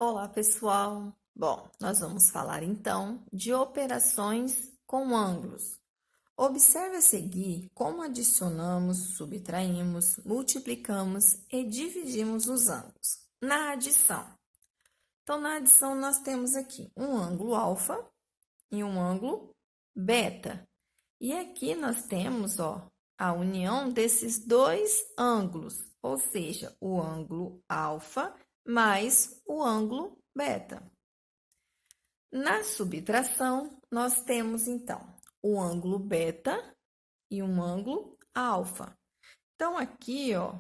Olá, pessoal! Bom, nós vamos falar então de operações com ângulos. Observe a seguir como adicionamos, subtraímos, multiplicamos e dividimos os ângulos. Na adição. Então, na adição, nós temos aqui um ângulo alfa e um ângulo beta. E aqui nós temos, ó, a união desses dois ângulos, ou seja, o ângulo alfa mais o ângulo beta. Na subtração, nós temos, então, o ângulo beta e um ângulo alfa. Então, aqui, ó,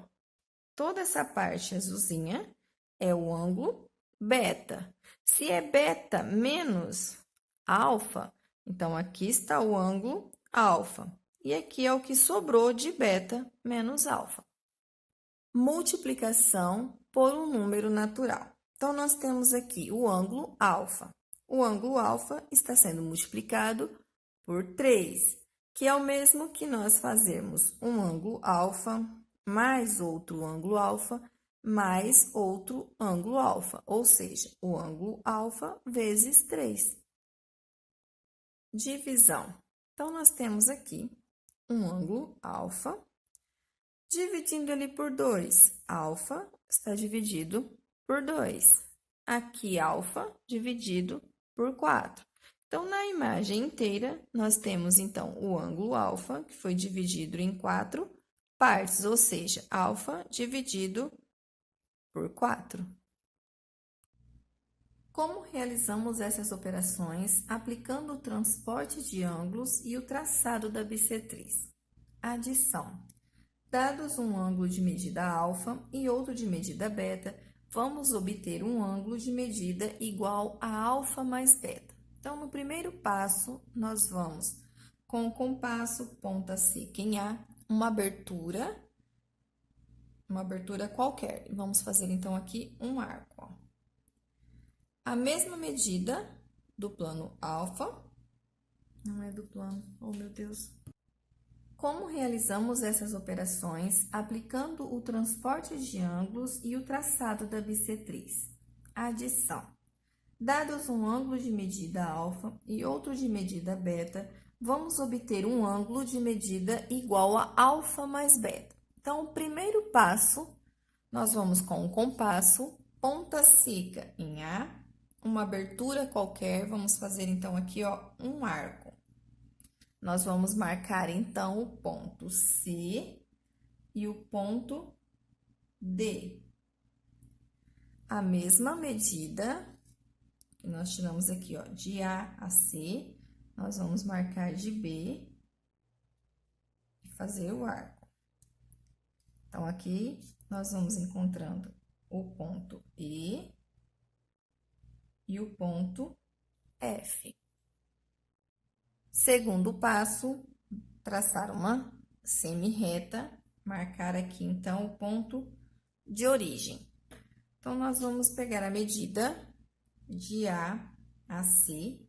toda essa parte azulzinha é o ângulo beta. Se é beta menos alfa, então aqui está o ângulo alfa. E aqui é o que sobrou de beta menos alfa. Multiplicação por um número natural. Então, nós temos aqui o ângulo alfa. O ângulo alfa está sendo multiplicado por 3, que é o mesmo que nós fazermos um ângulo alfa mais outro ângulo alfa mais outro ângulo alfa, ou seja, o ângulo alfa vezes 3. Divisão. Então, nós temos aqui um ângulo alfa, dividindo ele por 2. Alfa está dividido por 2. Aqui, alfa dividido por 4. Então, na imagem inteira, nós temos, então, o ângulo alfa, que foi dividido em 4 partes, ou seja, alfa dividido por 4. Como realizamos essas operações aplicando o transporte de ângulos e o traçado da bissetriz? Adição. Dados um ângulo de medida alfa e outro de medida beta, vamos obter um ângulo de medida igual a alfa mais beta. Então, no primeiro passo, nós vamos com o compasso ponta seca em A, uma abertura qualquer. Vamos fazer, então, aqui um arco, ó. A mesma medida do plano alfa, não é do plano, oh meu Deus. Como realizamos essas operações aplicando o transporte de ângulos e o traçado da bissetriz? Adição. Dados um ângulo de medida alfa e outro de medida beta, vamos obter um ângulo de medida igual a alfa mais beta. Então, o primeiro passo, nós vamos com o compasso, ponta seca em A, uma abertura qualquer, vamos fazer então aqui, ó, um arco. Nós vamos marcar, então, o ponto C e o ponto D. A mesma medida que nós tiramos aqui, ó, de A a C, nós vamos marcar de B e fazer o arco. Então, aqui, nós vamos encontrando o ponto E e o ponto F. Segundo passo, traçar uma semi-reta, marcar aqui, então, o ponto de origem. Então, nós vamos pegar a medida de A a C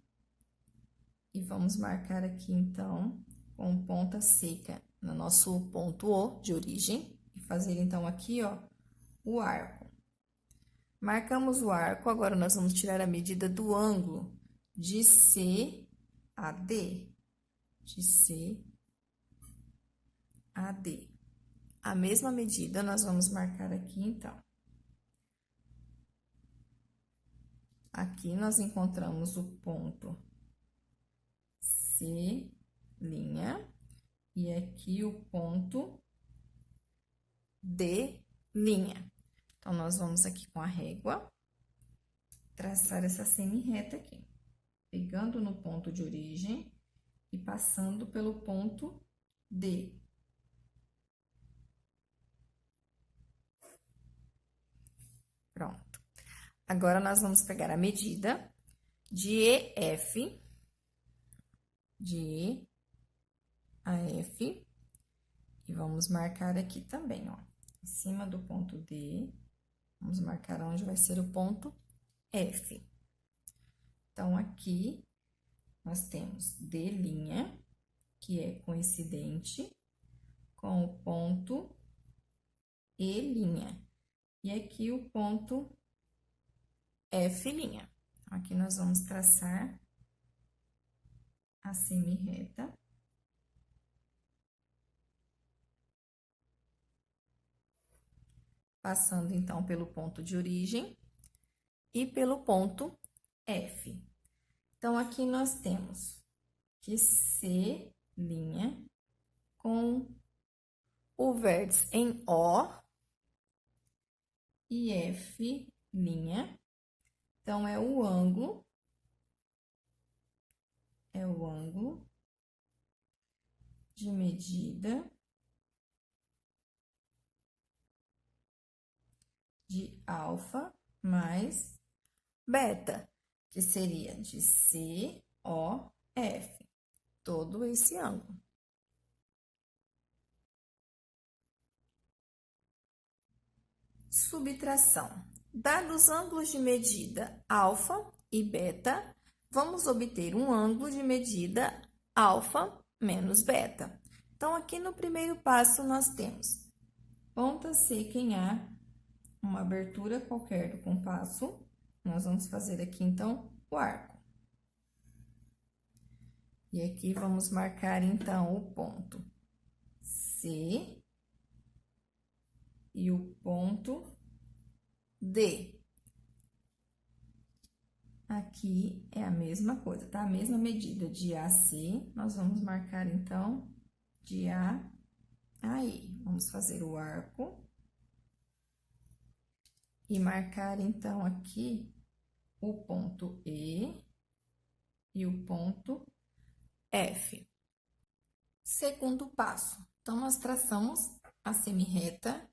e vamos marcar aqui, então, com ponta seca no nosso ponto O de origem e fazer, então, aqui, ó, o arco. Marcamos o arco, agora nós vamos tirar a medida do ângulo de C a D. De C a D. A mesma medida nós vamos marcar aqui, então. Aqui nós encontramos o ponto C', e aqui o ponto D'. Então, nós vamos aqui com a régua, traçar essa semi-reta aqui, pegando no ponto de origem e passando pelo ponto D. Pronto. Agora, nós vamos pegar a medida de EF, de E a F, e vamos marcar aqui também, ó, em cima do ponto D, vamos marcar onde vai ser o ponto F. Então, aqui, nós temos D', que é coincidente com o ponto E'. E aqui o ponto F'. Aqui nós vamos traçar a semi-reta. Passando, então, pelo ponto de origem e pelo ponto F. Então, aqui nós temos que C' com o vértice em O e F'. Então, é o ângulo de medida de alfa mais beta, que seria de COF, todo esse ângulo. Subtração. Dados ângulos de medida alfa e beta, vamos obter um ângulo de medida alfa menos beta. Então, aqui no primeiro passo, nós temos ponta seca em A, uma abertura qualquer do compasso. Nós vamos fazer aqui, então, o arco. E aqui vamos marcar, então, o ponto C e o ponto D. Aqui é a mesma coisa, tá? A mesma medida de AC, nós vamos marcar, então, de A a E. Vamos fazer o arco. E marcar, então, aqui o ponto E e o ponto F. Segundo passo. Então, nós traçamos a semi-reta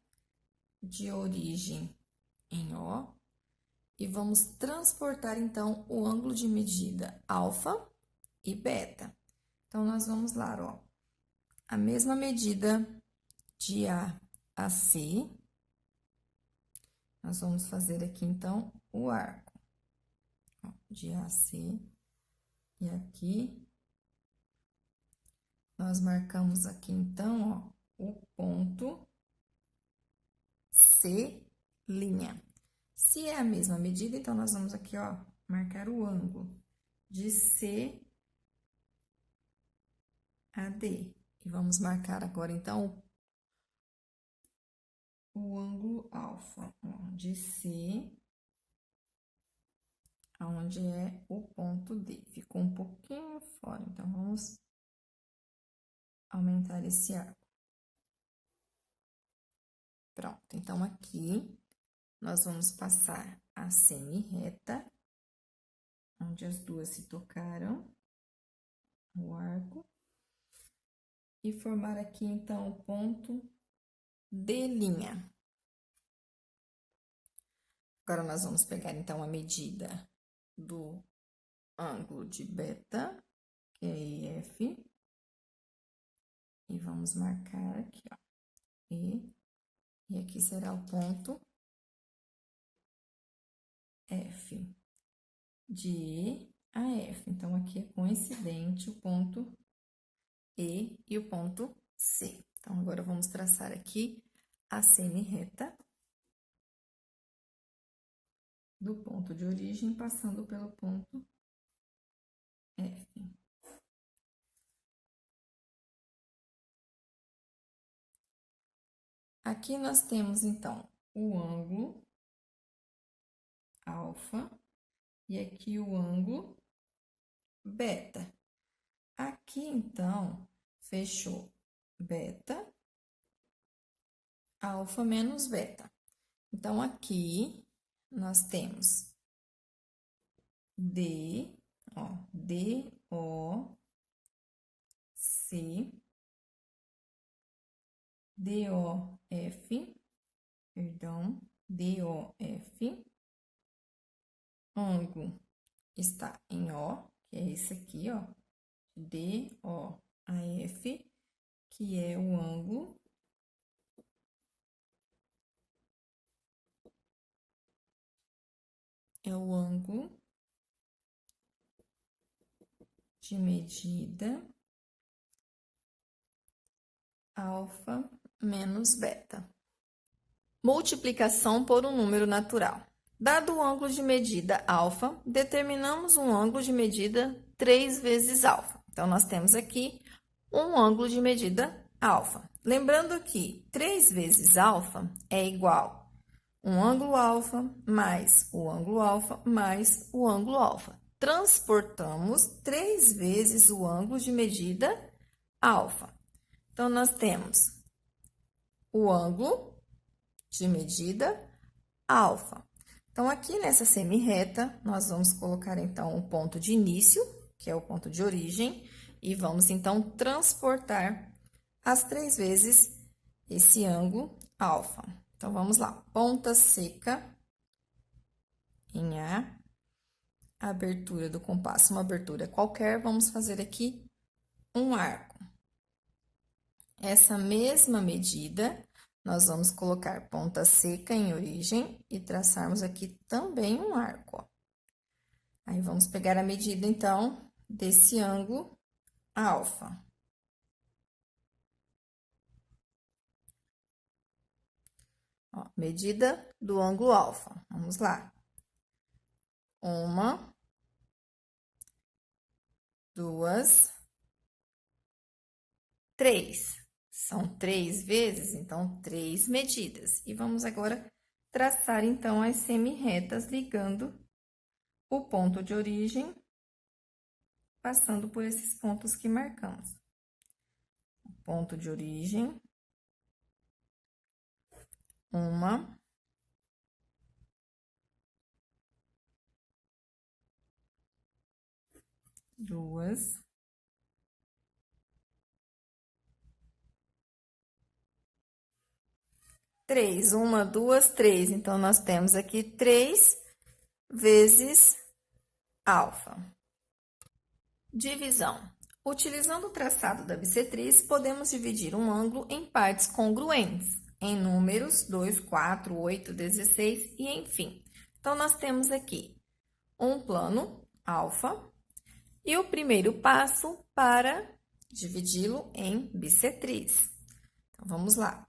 de origem em O e vamos transportar, então, o ângulo de medida alfa e beta. Então, nós vamos lá, ó, a mesma medida de A a C, nós vamos fazer aqui, então, o arco, ó, de A a C, e aqui, nós marcamos aqui, então, ó, o ponto C'. Se é a mesma medida, então, nós vamos aqui, ó, marcar o ângulo de C a D. E vamos marcar agora, então, o ângulo alfa, ó, de C, aonde é o ponto D. Ficou um pouquinho fora, então, vamos aumentar esse arco. Pronto, então, aqui, nós vamos passar a semi-reta, onde as duas se tocaram, o arco, e formar aqui, então, o ponto D'. Agora, nós vamos pegar, então, a medida do ângulo de beta, que é EF, e vamos marcar aqui, ó, e aqui será o ponto F, de E a F. Então, aqui é coincidente o ponto E e o ponto C. Então, agora, vamos traçar aqui a semi-reta do ponto de origem, passando pelo ponto F. Aqui nós temos, então, o ângulo alfa e aqui o ângulo beta. Aqui, então, fechou beta, alfa menos beta. Então, aqui nós temos D, ó, DOC, DOF, perdão, DOF, ângulo está em O, que é esse aqui, ó, DOAF, que é o ângulo de medida alfa menos beta. Multiplicação por um número natural. Dado o ângulo de medida alfa, determinamos um ângulo de medida 3 vezes alfa. Então, nós temos aqui um ângulo de medida alfa. Lembrando que 3 vezes alfa é igual um ângulo alfa mais o ângulo alfa mais o ângulo alfa. Transportamos 3 vezes o ângulo de medida alfa. Então, nós temos o ângulo de medida alfa. Então, aqui nessa semi-reta, nós vamos colocar, então, o ponto de início, que é o ponto de origem, e vamos, então, transportar as 3 vezes esse ângulo alfa. Então, vamos lá. Ponta seca em A, abertura do compasso, uma abertura qualquer, vamos fazer aqui um arco. Essa mesma medida, nós vamos colocar ponta seca em origem e traçarmos aqui também um arco, ó. Aí, vamos pegar a medida, então, desse ângulo alfa. Ó, medida do ângulo alfa. Vamos lá. 1, 2, 3. São 3 vezes, então, 3 medidas. E vamos agora traçar, então, as semi-retas ligando o ponto de origem, passando por esses pontos que marcamos. O ponto de origem, 1, 2, 3. 1, 2, 3. Então, nós temos aqui 3 vezes alfa. Divisão. Utilizando o traçado da bissetriz, podemos dividir um ângulo em partes congruentes, em números 2, 4, 8, 16 e enfim. Então, nós temos aqui um plano alfa e o primeiro passo para dividi-lo em bissetriz. Então, vamos lá.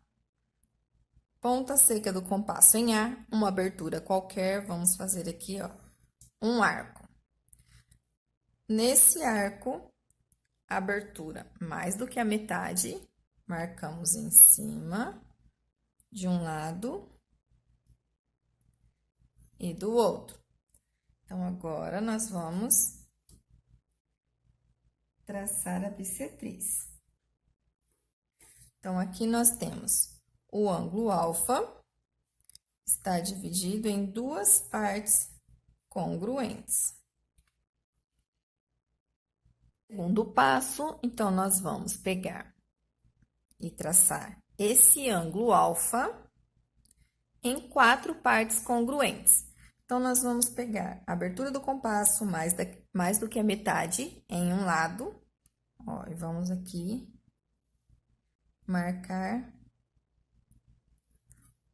Ponta seca do compasso em A, uma abertura qualquer, vamos fazer aqui, ó, um arco. Nesse arco, abertura mais do que a metade, marcamos em cima, de um lado e do outro. Então, agora, nós vamos traçar a bissetriz. Então, aqui nós temos o ângulo alfa, está dividido em 2 partes congruentes. Segundo passo, então, nós vamos pegar e traçar esse ângulo alfa em 4 partes congruentes. Então, nós vamos pegar a abertura do compasso mais do que a metade em um lado, ó, e vamos aqui marcar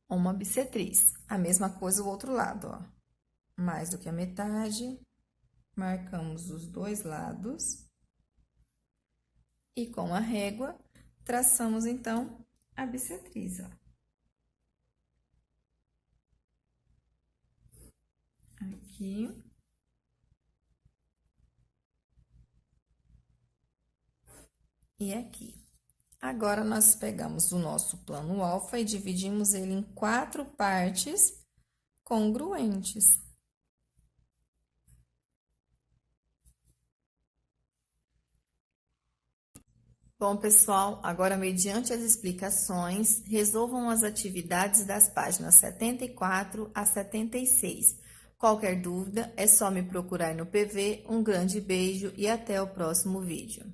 uma bissetriz. A mesma coisa o outro lado, ó, mais do que a metade, marcamos os 2 lados. E com a régua, traçamos, então, a bissetriz, ó. Aqui. E aqui. Agora, nós pegamos o nosso plano alfa e dividimos ele em 4 partes congruentes. Bom, pessoal, agora, mediante as explicações, resolvam as atividades das páginas 74 a 76. Qualquer dúvida, é só me procurar no PV. Um grande beijo e até o próximo vídeo.